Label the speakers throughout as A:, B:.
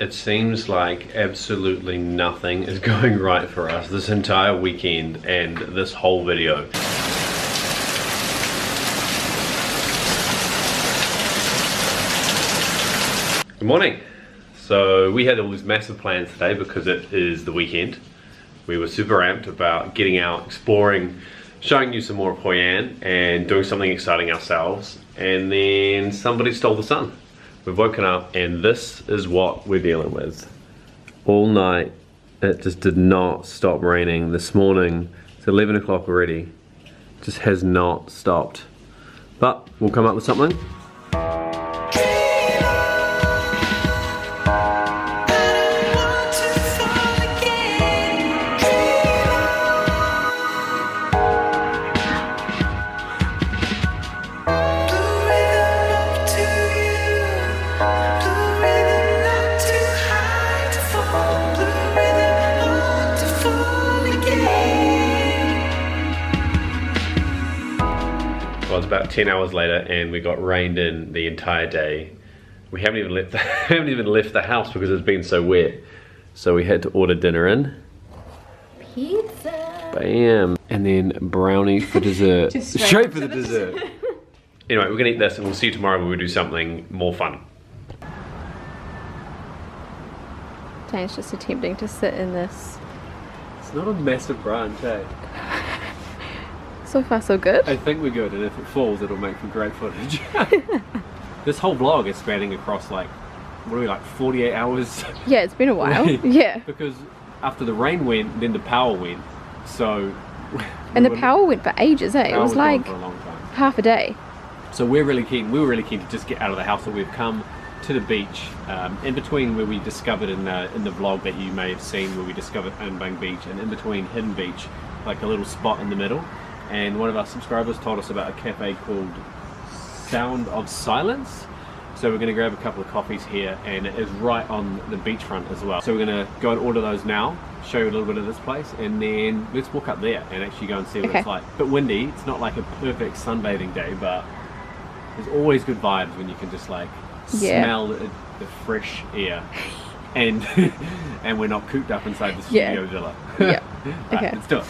A: it seems like absolutely nothing is going right for us this entire weekend and this whole video. Good morning. So we had all these massive plans today because it is the weekend. We were super amped about getting out, exploring, showing you some more of Hoi An and doing something exciting ourselves. And then somebody stole the sun. We've woken up and this is what we're dealing with. All night, it just did not stop raining. This morning, it's 11 o'clock already. Just has not stopped. But we'll come up with something. Well, it's about 10 hours later and we got rained in the entire day. We haven't even left the house because it's been so wet. So we had to order dinner in.
B: Pizza.
A: Bam. And then brownie for dessert. Just straight for the dessert. Anyway, we're gonna eat this and we'll see you tomorrow when we do something more fun.
B: Dane's just attempting to sit in this.
A: It's not a massive branch, eh?
B: So far so good.
A: I think we're good, and if it falls it'll make for great footage. This whole vlog is spanning across like, what are we, like 48 hours?
B: Yeah, it's been a while. Yeah.
A: Because after the rain went, then the power went. So
B: and the power went for ages, eh? It was like
A: for a long time.
B: half a day.
A: So we were really keen to just get out of the house, so we've come to the beach, in between where we discovered in the vlog that you may have seen, where we discovered Anbang Beach, and in between Hidden Beach, like a little spot in the middle. And one of our subscribers told us about a cafe called Sound of Silence. So we're going to grab a couple of coffees here, and it is right on the beachfront as well. So we're going to go and order those now, show you a little bit of this place, and then let's walk up there and actually go and see what it's like. A bit windy, it's not like a perfect sunbathing day, but there's always good vibes when you can just like smell the fresh air. And and we're not cooped up inside the studio villa.
B: Yeah.
A: Right,
B: Okay.
A: let's do it.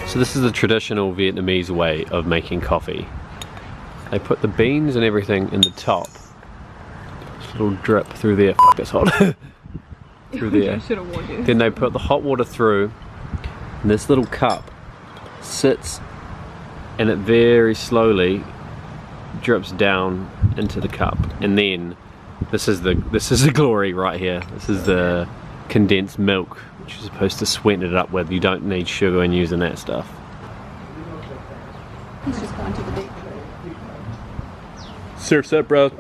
A: So this is the traditional Vietnamese way of making coffee. They put the beans and everything in the top. Just a little drip through there. Fuck, it's hot. Through there.
B: I should have warned you.
A: Then they put the hot water through, and this little cup sits, and it very slowly drips down into the cup. And then this is the glory right here. This is the condensed milk, which you're supposed to sweeten it up with. You don't need sugar when using that stuff.
B: He's just gone to the beach.
A: Surf's up, bro.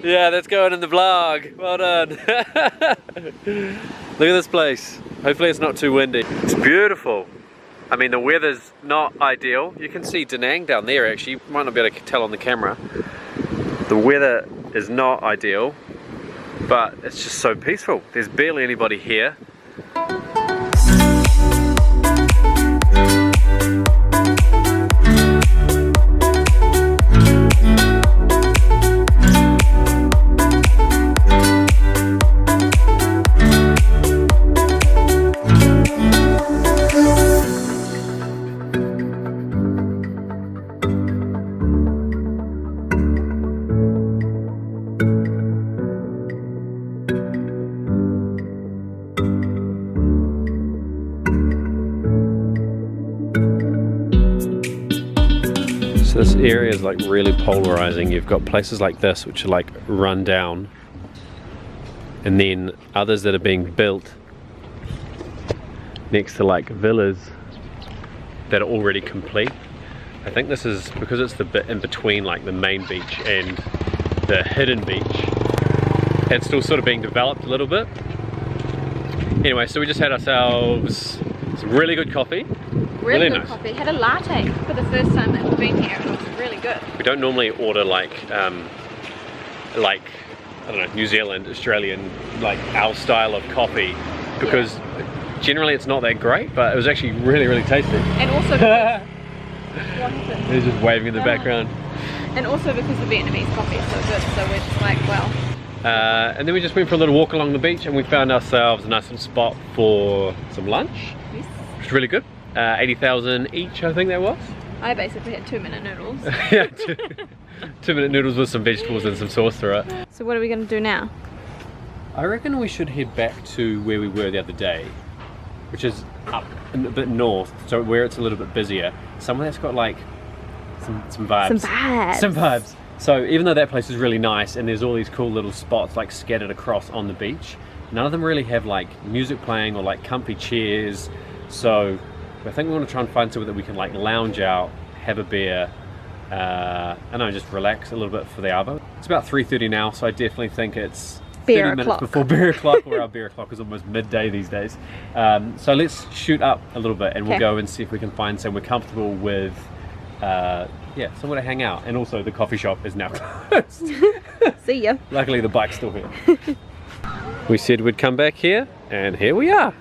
A: Yeah, that's going in the vlog. Well done. Look at this place. Hopefully it's not too windy. It's beautiful. I mean, the weather's not ideal. You can see Da Nang down there actually. You might not be able to tell on the camera. The weather is not ideal, but it's just so peaceful. There's barely anybody here. This area is like really polarizing. You've got places like this which are like run down, and then others that are being built next to like villas that are already complete. I think this is because it's the bit in between like the main beach and the hidden beach. It's still sort of being developed a little bit. Anyway, so we just had ourselves some really good coffee.
B: Really good
A: nice
B: coffee. Had a latte for the first time that we've been here. It was really good.
A: We don't normally order like I don't know, New Zealand, Australian, like our style of coffee, because generally it's not that great, but it was actually really, really tasty. And also because what happened? He's just waving in the background.
B: And also because the Vietnamese coffee is so good, so we're just like, well.
A: And then we just went for a little walk along the beach, and we found ourselves a nice little spot for some lunch. Yes. Which was really good. 80,000 each, I think that was.
B: I basically had 2-minute noodles.
A: Yeah, 2-minute noodles with some vegetables and some sauce through it.
B: So what are we going to do now?
A: I reckon we should head back to where we were the other day, which is up a bit north, so where it's a little bit busier. Somewhere that's got like some vibes. Some vibes. So even though that place is really nice and there's all these cool little spots like scattered across on the beach, none of them really have like music playing or like comfy chairs. So I think we want to try and find somewhere that we can like lounge out, have a beer, and just relax a little bit for the arvo. It's about 3:30 now, so I definitely think it's 30 minutes before beer o'clock, or our beer o'clock is almost midday these days. So let's shoot up a little bit and we'll go and see if we can find somewhere comfortable with, somewhere to hang out. And also the coffee shop is now closed.
B: See ya.
A: Luckily the bike's still here. We said we'd come back here, and here we are.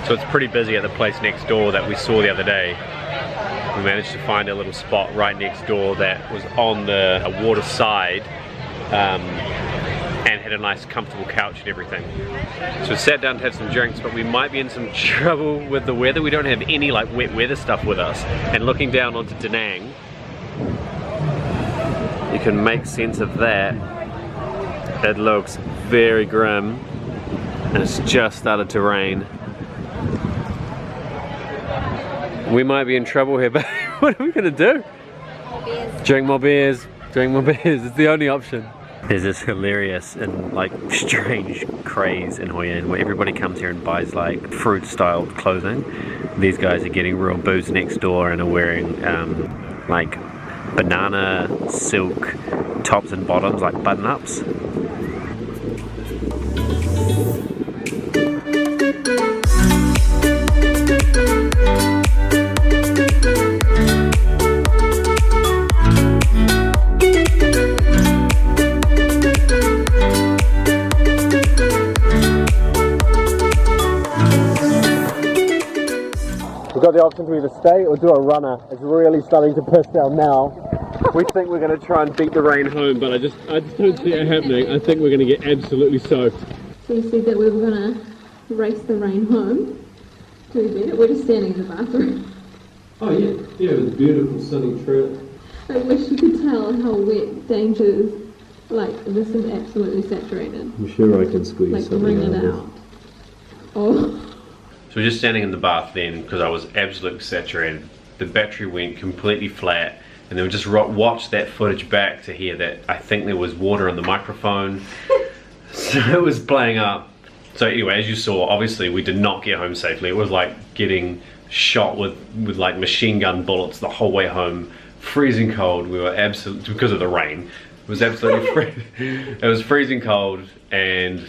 A: So it's pretty busy at the place next door that we saw the other day. We managed to find a little spot right next door that was on the water side, and had a nice comfortable couch and everything. So we sat down to have some drinks, but we might be in some trouble with the weather. We don't have any like wet weather stuff with us. And looking down onto Da Nang, you can make sense of that. It looks very grim, and it's just started to rain. We might be in trouble here, but what are we gonna do?
B: More beers.
A: Drink more beers. Drink more beers. It's the only option. There's this hilarious and like strange craze in Hoi An where everybody comes here and buys like fruit styled clothing. These guys are getting real booze next door and are wearing like banana silk tops and bottoms, like button ups. We've got the option to either stay or do a runner. It's really starting to piss down now. We think we're going to try and beat the rain home, but I just don't see it happening. I think we're going to get absolutely soaked.
B: So we said that we were going to race the rain home. Do we beat it? We're just standing in the bathroom.
A: Oh yeah, yeah, it was a beautiful sunny trip.
B: I wish you could tell how wet Danger is. Like, this is absolutely saturated.
A: I'm sure I can squeeze
B: like,
A: something
B: bring
A: out
B: it
A: of
B: out. Oh.
A: So we're just standing in the bath then because I was absolutely saturated. The battery went completely flat, and then we just watched that footage back to hear that I think there was water on the microphone. So it was playing up. So anyway, as you saw, obviously we did not get home safely. It was like getting shot with like machine gun bullets the whole way home. Freezing cold. We were absolutely, because of the rain. It was absolutely it was freezing cold, and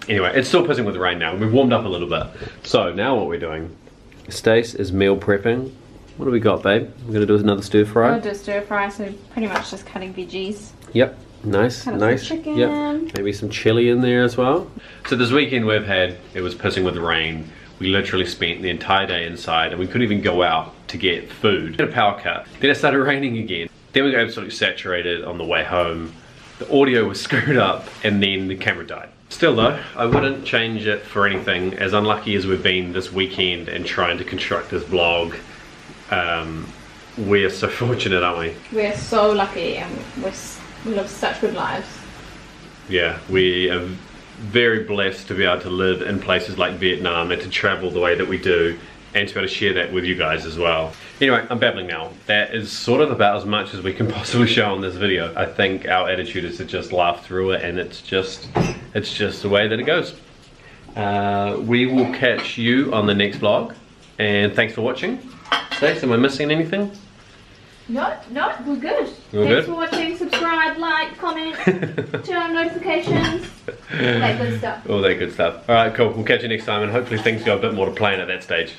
A: anyway, it's still pissing with the rain now. We've warmed up a little bit. So now what we're doing, Stace is meal prepping. What do we got, babe? We're gonna do another stir fry.
B: I'm gonna do a stir fry, so pretty much just cutting veggies.
A: Yep, nice, nice.
B: Chicken.
A: Yep, maybe some chili in there as well. So this weekend we've had, it was pissing with the rain. We literally spent the entire day inside, and we couldn't even go out to get food. We had a power cut. Then it started raining again. Then we got absolutely saturated on the way home. The audio was screwed up, and then the camera died. Still though, I wouldn't change it for anything. As unlucky as we've been this weekend and trying to construct this vlog, we're so fortunate, aren't we?
B: We're so lucky, and we live such good lives.
A: Yeah, we are very blessed to be able to live in places like Vietnam and to travel the way that we do and to be able to share that with you guys as well. Anyway, I'm babbling now. That is sort of about as much as we can possibly show on this video. I think our attitude is to just laugh through it, and it's just the way that it goes. We will catch you on the next vlog, and thanks for watching. Stacey, am I missing anything?
B: No, we're good. Thanks for watching. Subscribe, like, comment, turn on notifications, all that good stuff.
A: All that good stuff. Alright, cool. We'll catch you next time, and hopefully things go a bit more to plan at that stage.